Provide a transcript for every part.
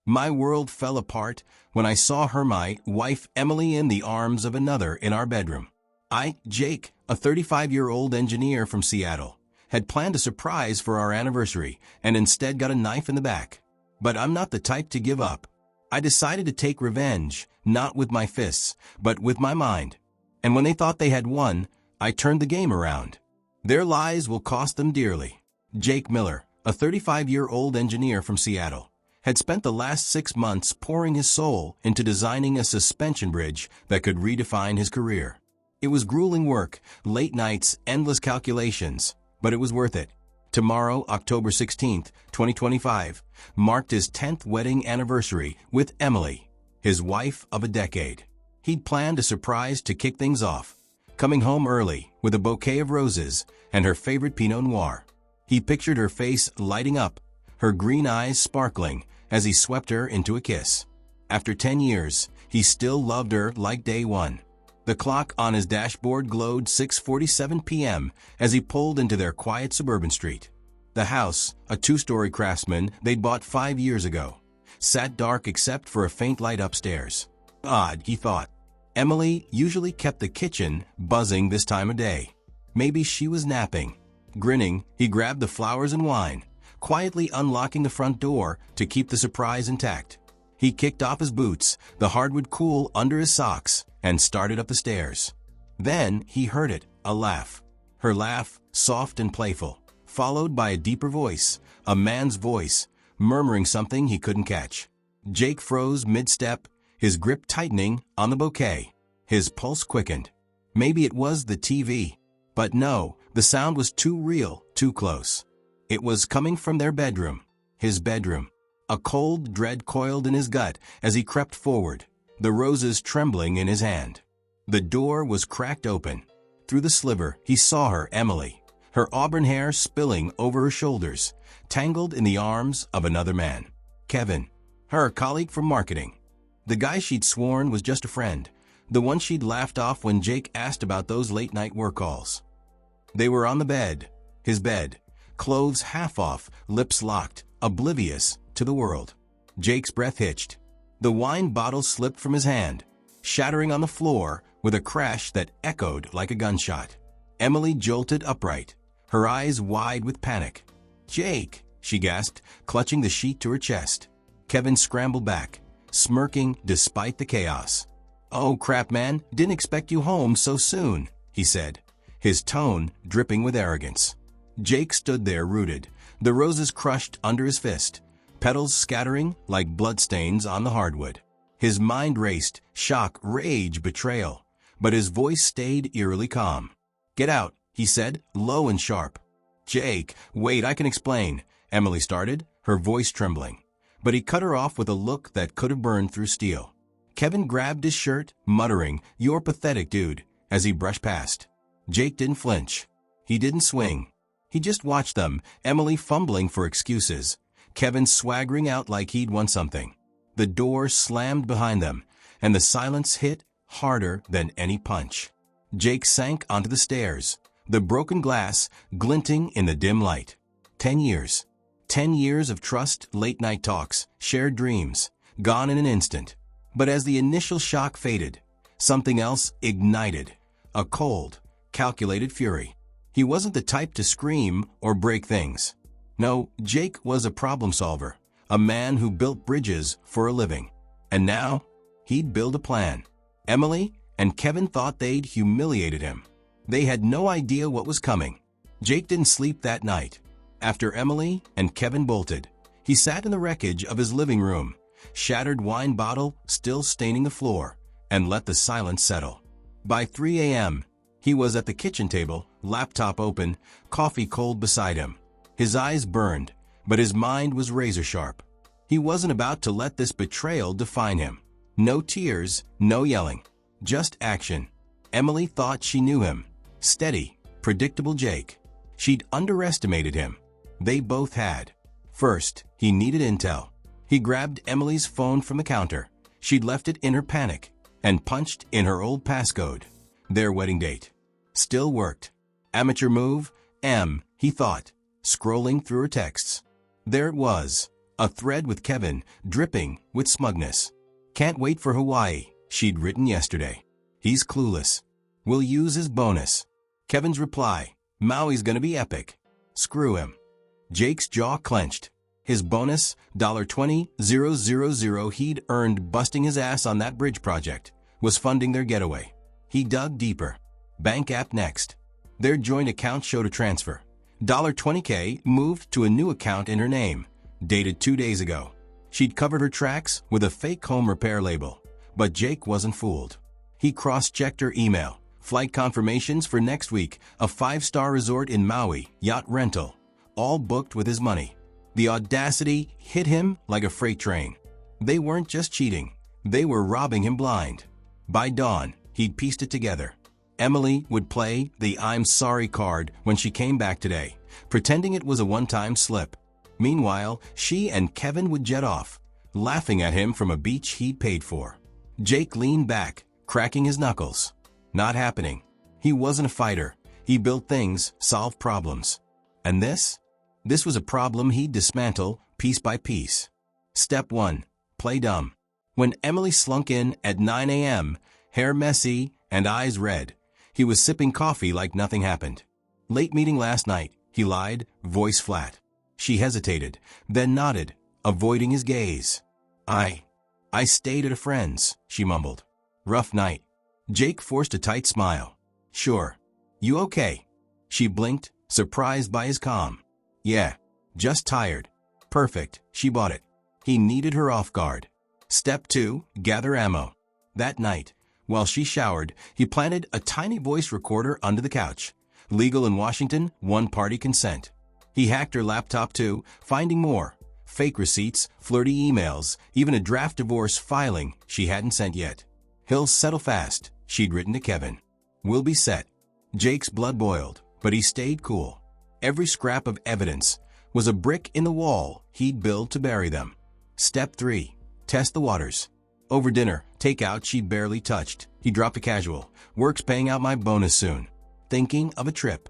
My world fell apart when I saw my wife Emily in the arms of another in our bedroom. Jake, a 35-year-old engineer from Seattle, had planned a surprise for our anniversary and instead got a knife in the back. But I'm not the type to give up. I decided to take revenge, not with my fists, but with my mind. And when they thought they had won, I turned the game around. Their lies will cost them dearly. Jake Miller, a 35-year-old engineer from Seattle, had spent the last 6 months pouring his soul into designing a suspension bridge that could redefine his career. It was grueling work, late nights, endless calculations, but it was worth it. Tomorrow, October 16, 2025, marked his 10th wedding anniversary with Emily, his wife of a decade. He'd planned a surprise to kick things off, coming home early with a bouquet of roses and her favorite Pinot Noir. He pictured her face lighting up, her green eyes sparkling as he swept her into a kiss. After 10 years, he still loved her like day one. The clock on his dashboard glowed 6:47 p.m. as he pulled into their quiet suburban street. The house, a 2-story Craftsman they'd bought 5 years ago, sat dark except for a faint light upstairs. Odd, he thought. Emily usually kept the kitchen buzzing this time of day. Maybe she was napping. Grinning, he grabbed the flowers and wine, quietly unlocking the front door to keep the surprise intact. He kicked off his boots, the hardwood cool under his socks, and started up the stairs. Then he heard it, a laugh. Her laugh, soft and playful, followed by a deeper voice, a man's voice, murmuring something he couldn't catch. Jake froze mid-step, his grip tightening on the bouquet. His pulse quickened. Maybe it was the TV. But no, the sound was too real, too close. It was coming from their bedroom, his bedroom. A cold dread coiled in his gut as he crept forward, the roses trembling in his hand. The door was cracked open. Through the sliver, he saw her, Emily, her auburn hair spilling over her shoulders, tangled in the arms of another man. Kevin, her colleague from marketing. The guy she'd sworn was just a friend, the one she'd laughed off when Jake asked about those late-night work calls. They were on the bed, his bed, clothes half off, lips locked, oblivious to the world. Jake's breath hitched. The wine bottle slipped from his hand, shattering on the floor with a crash that echoed like a gunshot. Emily jolted upright, her eyes wide with panic. "Jake," she gasped, clutching the sheet to her chest. Kevin scrambled back, smirking despite the chaos. "Oh crap, man, didn't expect you home so soon," he said, his tone dripping with arrogance. Jake stood there rooted, the roses crushed under his fist, petals scattering like bloodstains on the hardwood. His mind raced, shock, rage, betrayal, but his voice stayed eerily calm. "Get out," he said, low and sharp. "Jake, wait, I can explain," Emily started, her voice trembling. But he cut her off with a look that could have burned through steel. Kevin grabbed his shirt, muttering, "You're pathetic, dude," as he brushed past. Jake didn't flinch. He didn't swing. He just watched them, Emily fumbling for excuses, Kevin swaggering out like he'd won something. The door slammed behind them, and the silence hit harder than any punch. Jake sank onto the stairs, the broken glass glinting in the dim light. 10 years. 10 years of trust, late-night talks, shared dreams, gone in an instant. But as the initial shock faded, something else ignited, a cold, calculated fury. He wasn't the type to scream or break things. No, Jake was a problem solver, a man who built bridges for a living. And now, he'd build a plan. Emily and Kevin thought they'd humiliated him. They had no idea what was coming. Jake didn't sleep that night. After Emily and Kevin bolted, he sat in the wreckage of his living room, shattered wine bottle still staining the floor, and let the silence settle. By 3 a.m., he was at the kitchen table, laptop open, coffee cold beside him. His eyes burned, but his mind was razor sharp. He wasn't about to let this betrayal define him. No tears, no yelling, just action. Emily thought she knew him. Steady, predictable Jake. She'd underestimated him. They both had. First, he needed intel. He grabbed Emily's phone from the counter. She'd left it in her panic and punched in her old passcode. Their wedding date. Still worked. Amateur move, he thought, scrolling through her texts. There it was, a thread with Kevin, dripping with smugness. Can't wait for Hawaii, she'd written yesterday. He's clueless. We'll use his bonus. Kevin's reply, Maui's gonna be epic. Screw him. Jake's jaw clenched. His bonus, $20,000 he'd earned busting his ass on that bridge project, was funding their getaway. He dug deeper. Bank app next. Their joint account showed a transfer. $20K moved to a new account in her name, dated 2 days ago. She'd covered her tracks with a fake home repair label, but Jake wasn't fooled. He cross-checked her email. Flight confirmations for next week, a 5-star resort in Maui, yacht rental, all booked with his money. The audacity hit him like a freight train. They weren't just cheating, they were robbing him blind. By dawn, he'd pieced it together. Emily would play the I'm sorry card when she came back today, pretending it was a one-time slip. Meanwhile, she and Kevin would jet off, laughing at him from a beach he'd paid for. Jake leaned back, cracking his knuckles. Not happening. He wasn't a fighter. He built things, solved problems. And this? This was a problem he'd dismantle, piece by piece. Step 1. Play dumb. When Emily slunk in at 9 a.m., hair messy and eyes red, he was sipping coffee like nothing happened. Late meeting last night, he lied, voice flat. She hesitated, then nodded, avoiding his gaze. I stayed at a friend's, she mumbled. Rough night. Jake forced a tight smile. Sure. You okay? She blinked, surprised by his calm. Yeah, just tired. Perfect, she bought it. He needed her off guard. Step 2, gather ammo. That night, while she showered, he planted a tiny voice recorder under the couch. Legal in Washington, one-party consent. He hacked her laptop too, finding more. Fake receipts, flirty emails, even a draft divorce filing she hadn't sent yet. He'll settle fast, she'd written to Kevin. We'll be set. Jake's blood boiled, but he stayed cool. Every scrap of evidence was a brick in the wall he'd build to bury them. Step 3. Test the waters. Over dinner, takeout she barely touched. He dropped a casual. Work's paying out my bonus soon. Thinking of a trip.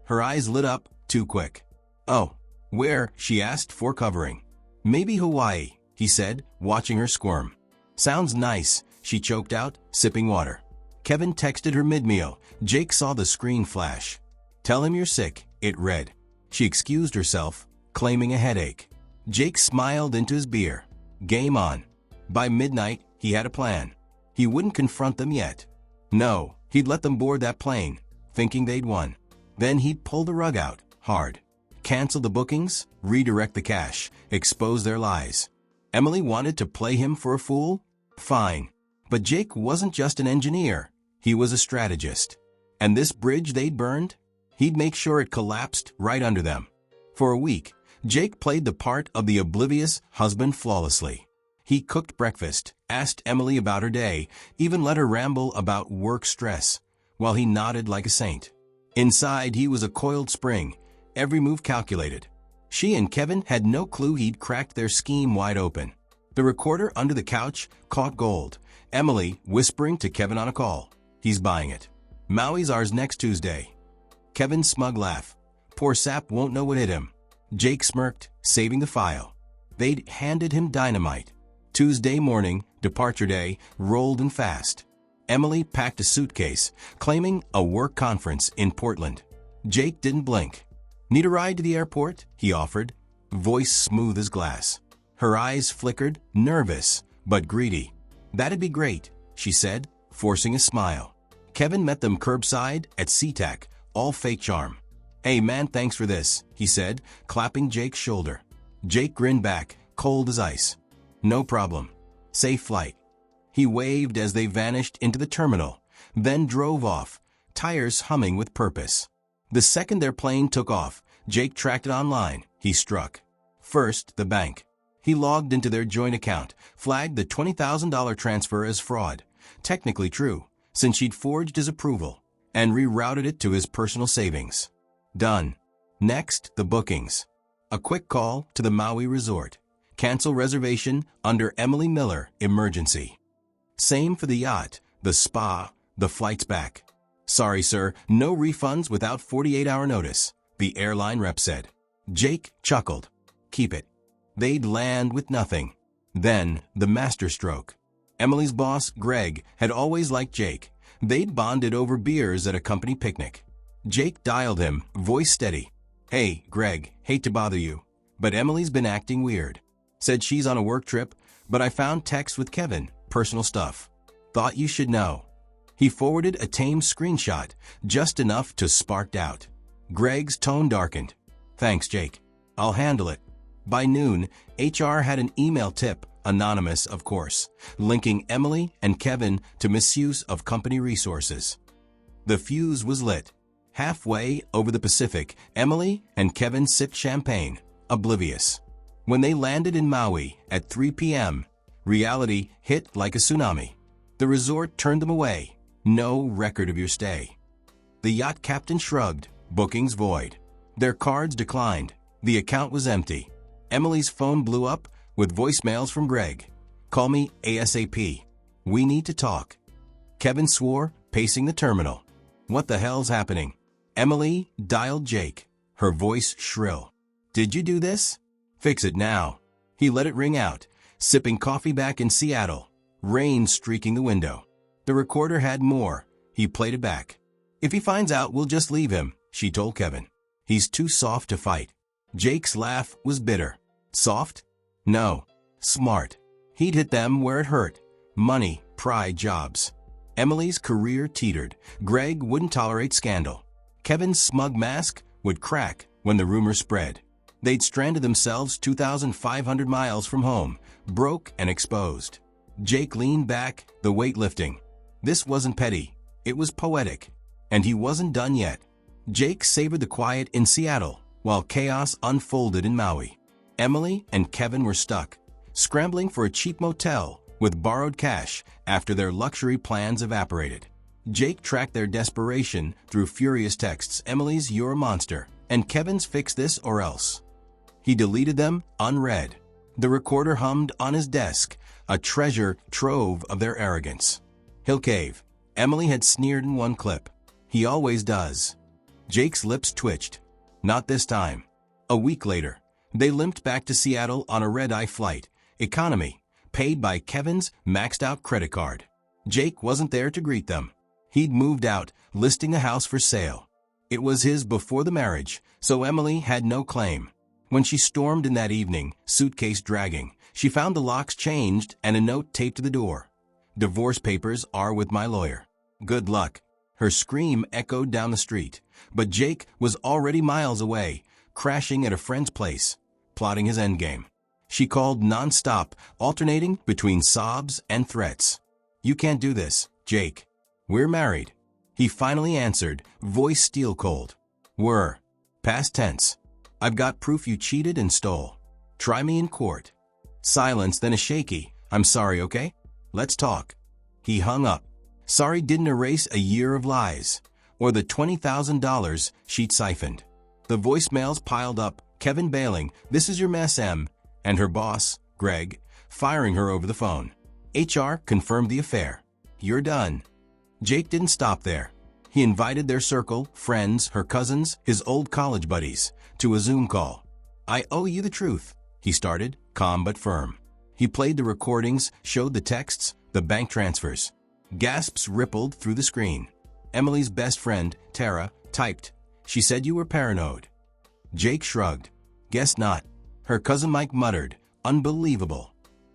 Her eyes lit up, too quick. Oh, where? She asked for covering. Maybe Hawaii, he said, watching her squirm. Sounds nice, she choked out, sipping water. Kevin texted her mid-meal. Jake saw the screen flash. Tell him you're sick, it read. She excused herself, claiming a headache. Jake smiled into his beer. Game on. By midnight, he had a plan. He wouldn't confront them yet. No, he'd let them board that plane, thinking they'd won. Then he'd pull the rug out, hard. Cancel the bookings, redirect the cash, expose their lies. Emily wanted to play him for a fool? Fine. But Jake wasn't just an engineer. He was a strategist. And this bridge they'd burned? He'd make sure it collapsed right under them. For a week, Jake played the part of the oblivious husband flawlessly. He cooked breakfast, asked Emily about her day, even let her ramble about work stress, while he nodded like a saint. Inside, he was a coiled spring, every move calculated. She and Kevin had no clue he'd cracked their scheme wide open. The recorder under the couch caught gold. Emily whispering to Kevin on a call. He's buying it. Maui's ours next Tuesday. Kevin's smug laugh. Poor sap won't know what hit him. Jake smirked, saving the file. They'd handed him dynamite. Tuesday morning, departure day, rolled in fast. Emily packed a suitcase, claiming a work conference in Portland. Jake didn't blink. Need a ride to the airport? He offered, voice smooth as glass. Her eyes flickered, nervous, but greedy. That'd be great, she said, forcing a smile. Kevin met them curbside at SeaTac, all fake charm. Hey man, thanks for this, he said, clapping Jake's shoulder. Jake grinned back, cold as ice. No problem. Safe flight. He waved as they vanished into the terminal, then drove off, tires humming with purpose. The second their plane took off, Jake tracked it online. He struck. First, the bank. He logged into their joint account, flagged the $20,000 transfer as fraud, technically true, since she'd forged his approval, and rerouted it to his personal savings. Done. Next, the bookings. A quick call to the Maui resort. Cancel reservation under Emily Miller, emergency. Same for the yacht, the spa, the flights back. Sorry, sir, no refunds without 48-hour notice, the airline rep said. Jake chuckled. Keep it. They'd land with nothing. Then, the masterstroke. Emily's boss, Greg, had always liked Jake. They'd bonded over beers at a company picnic. Jake dialed him, voice steady. "Hey, Greg, hate to bother you, but Emily's been acting weird. Said she's on a work trip, but I found texts with Kevin, personal stuff. Thought you should know." He forwarded a tame screenshot, just enough to spark doubt. Greg's tone darkened. "Thanks, Jake. I'll handle it." By noon, HR had an email tip, anonymous of course, linking Emily and Kevin to misuse of company resources. The fuse was lit. Halfway over the Pacific, Emily and Kevin sipped champagne, oblivious. When they landed in Maui at 3 p.m., reality hit like a tsunami. The resort turned them away. No record of your stay. The yacht captain shrugged. Bookings void. Their cards declined. The account was empty. Emily's phone blew up with voicemails from Greg. "Call me ASAP. We need to talk." Kevin swore, pacing the terminal. "What the hell's happening?" Emily dialed Jake, her voice shrill. "Did you do this? Fix it now." He let it ring out, sipping coffee back in Seattle, rain streaking the window. The recorder had more. He played it back. "If he finds out, we'll just leave him," she told Kevin. "He's too soft to fight." Jake's laugh was bitter. Soft? No. Smart. He'd hit them where it hurt. Money, pride, jobs. Emily's career teetered. Greg wouldn't tolerate scandal. Kevin's smug mask would crack when the rumor spread. They'd stranded themselves 2,500 miles from home, broke and exposed. Jake leaned back, the weight lifting. This wasn't petty. It was poetic. And he wasn't done yet. Jake savored the quiet in Seattle, while chaos unfolded in Maui. Emily and Kevin were stuck, scrambling for a cheap motel with borrowed cash after their luxury plans evaporated. Jake tracked their desperation through furious texts. Emily's "You're a monster," and Kevin's "Fix this or else." He deleted them, unread. The recorder hummed on his desk, a treasure trove of their arrogance. "He'll cave." Emily had sneered in one clip. "He always does." Jake's lips twitched. Not this time. A week later, they limped back to Seattle on a red-eye flight, economy, paid by Kevin's maxed-out credit card. Jake wasn't there to greet them. He'd moved out, listing the house for sale. It was his before the marriage, so Emily had no claim. When she stormed in that evening, suitcase dragging, she found the locks changed and a note taped to the door. "Divorce papers are with my lawyer. Good luck." Her scream echoed down the street, but Jake was already miles away, crashing at a friend's place, plotting his endgame. She called non-stop, alternating between sobs and threats. "You can't do this, Jake. We're married." He finally answered, voice steel cold. "Were. Past tense. I've got proof you cheated and stole. Try me in court." Silence, then a shaky, "I'm sorry, okay? Let's talk." He hung up. Sorry didn't erase a year of lies, or the $20,000 she'd siphoned. The voicemails piled up, Kevin bailing, "This is your mess, Em," and her boss, Greg, firing her over the phone. HR confirmed the affair. "You're done." Jake didn't stop there. He invited their circle, friends, her cousins, his old college buddies, to a Zoom call. "I owe you the truth," he started, calm but firm. He played the recordings, showed the texts, the bank transfers. Gasps rippled through the screen. Emily's best friend, Tara, typed, "She said you were paranoid." Jake shrugged. "Guess not." Her cousin Mike muttered, "Unbelievable."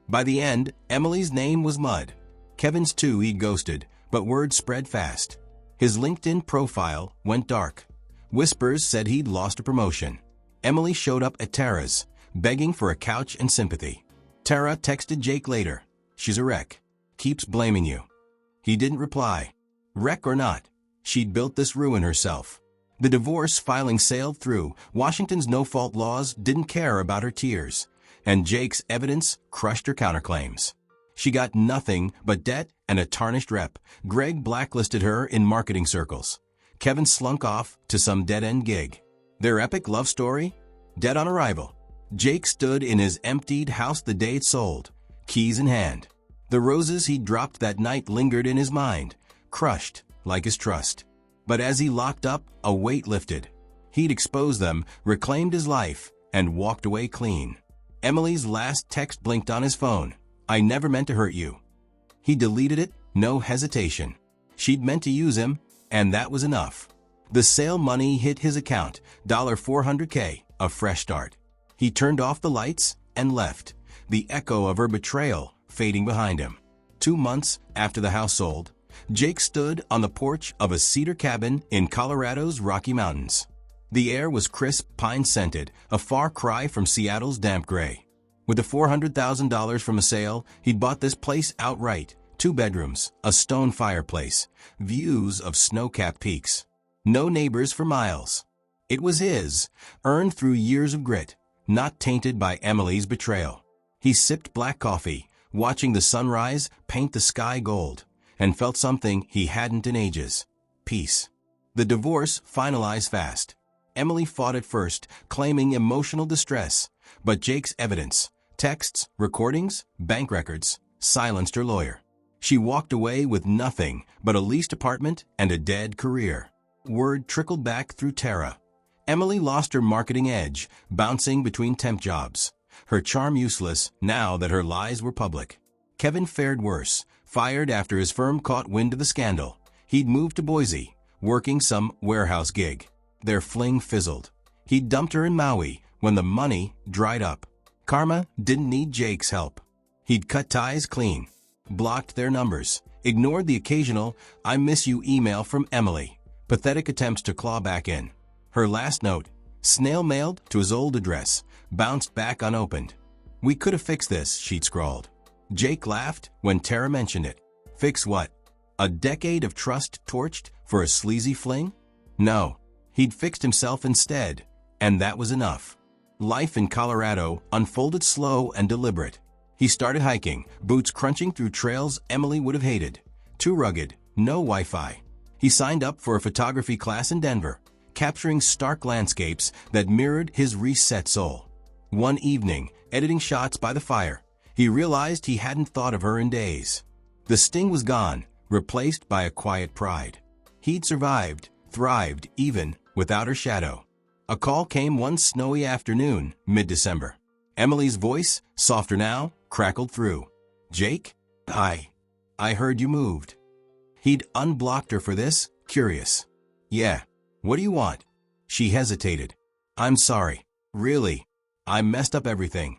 By the end, Emily's name was mud. Kevin's too, he ghosted, but word spread fast. His LinkedIn profile went dark. Whispers said he'd lost a promotion. Emily showed up at Tara's, begging for a couch and sympathy. Tara texted Jake later, "She's a wreck. Keeps blaming you." He didn't reply. Wreck or not, she'd built this ruin herself. The divorce filing sailed through. Washington's no-fault laws didn't care about her tears, and Jake's evidence crushed her counterclaims. She got nothing but debt and a tarnished rep. Greg blacklisted her in marketing circles. Kevin slunk off to some dead-end gig. Their epic love story? Dead on arrival. Jake stood in his emptied house the day it sold, keys in hand. The roses he dropped that night lingered in his mind, crushed like his trust. But as he locked up, a weight lifted. He'd exposed them, reclaimed his life, and walked away clean. Emily's last text blinked on his phone. "I never meant to hurt you." He deleted it, no hesitation. She'd meant to use him, and that was enough. The sale money hit his account, $400K, a fresh start. He turned off the lights and left, the echo of her betrayal fading behind him. 2 months after the house sold, Jake stood on the porch of a cedar cabin in Colorado's Rocky Mountains. The air was crisp, pine-scented, a far cry from Seattle's damp gray. With the $400,000 from a sale, he'd bought this place outright. 2 bedrooms, a stone fireplace, views of snow-capped peaks. No neighbors for miles. It was his, earned through years of grit, not tainted by Emily's betrayal. He sipped black coffee, watching the sunrise paint the sky gold, and felt something he hadn't in ages: peace. The divorce finalized fast. Emily fought at first, claiming emotional distress, but Jake's evidence, texts, recordings, bank records, silenced her lawyer. She walked away with nothing but a leased apartment and a dead career. Word trickled back through Tara. Emily lost her marketing edge, bouncing between temp jobs. Her charm useless now that her lies were public. Kevin fared worse, fired after his firm caught wind of the scandal. He'd moved to Boise, working some warehouse gig. Their fling fizzled. He'd dumped her in Maui when the money dried up. Karma didn't need Jake's help. He'd cut ties clean, blocked their numbers, ignored the occasional "I miss you" email from Emily. Pathetic attempts to claw back in. Her last note, snail-mailed to his old address, bounced back unopened. "We could have fixed this," she'd scrawled. Jake laughed when Tara mentioned it. Fix what? A decade of trust torched for a sleazy fling? No. He'd fixed himself instead, and that was enough. Life in Colorado unfolded slow and deliberate. He started hiking, boots crunching through trails Emily would have hated. Too rugged, no Wi-Fi. He signed up for a photography class in Denver, capturing stark landscapes that mirrored his reset soul. One evening, editing shots by the fire, he realized he hadn't thought of her in days. The sting was gone, replaced by a quiet pride. He'd survived, thrived, even without her shadow. A call came one snowy afternoon, mid-December. Emily's voice, softer now, crackled through. "Jake? I heard you moved." He'd unblocked her for this, curious. "Yeah. What do you want?" She hesitated. "I'm sorry. Really. I messed up everything."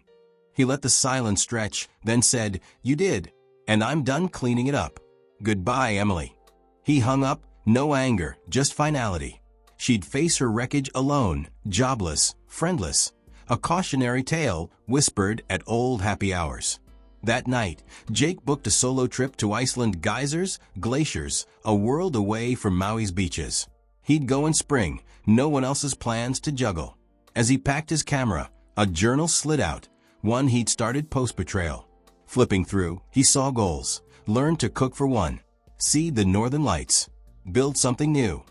He let the silence stretch, then said, "You did, and I'm done cleaning it up. Goodbye, Emily." He hung up, no anger, just finality. She'd face her wreckage alone, jobless, friendless. A cautionary tale whispered at old happy hours. That night, Jake booked a solo trip to Iceland. Geysers, glaciers, a world away from Maui's beaches. He'd go in spring, no one else's plans to juggle. As he packed his camera, a journal slid out, one he'd started post-betrayal. Flipping through, he saw goals. Learn to cook for one. See the northern lights. Build something new.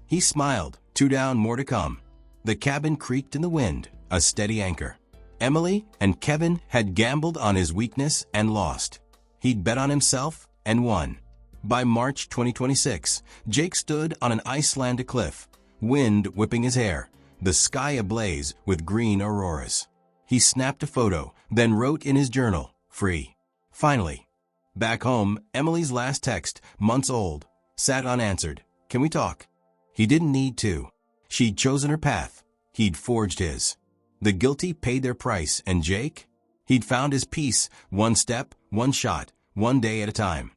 He smiled, 2 down, more to come. The cabin creaked in the wind, a steady anchor. Emily and Kevin had gambled on his weakness and lost. He'd bet on himself and won. By March 2026, Jake stood on an Icelandic cliff, wind whipping his hair, the sky ablaze with green auroras. He snapped a photo, then wrote in his journal, "Free." Finally. Back home, Emily's last text, months old, sat unanswered. "Can we talk?" He didn't need to. She'd chosen her path. He'd forged his. The guilty paid their price, and Jake? He'd found his peace, one step, one shot, one day at a time.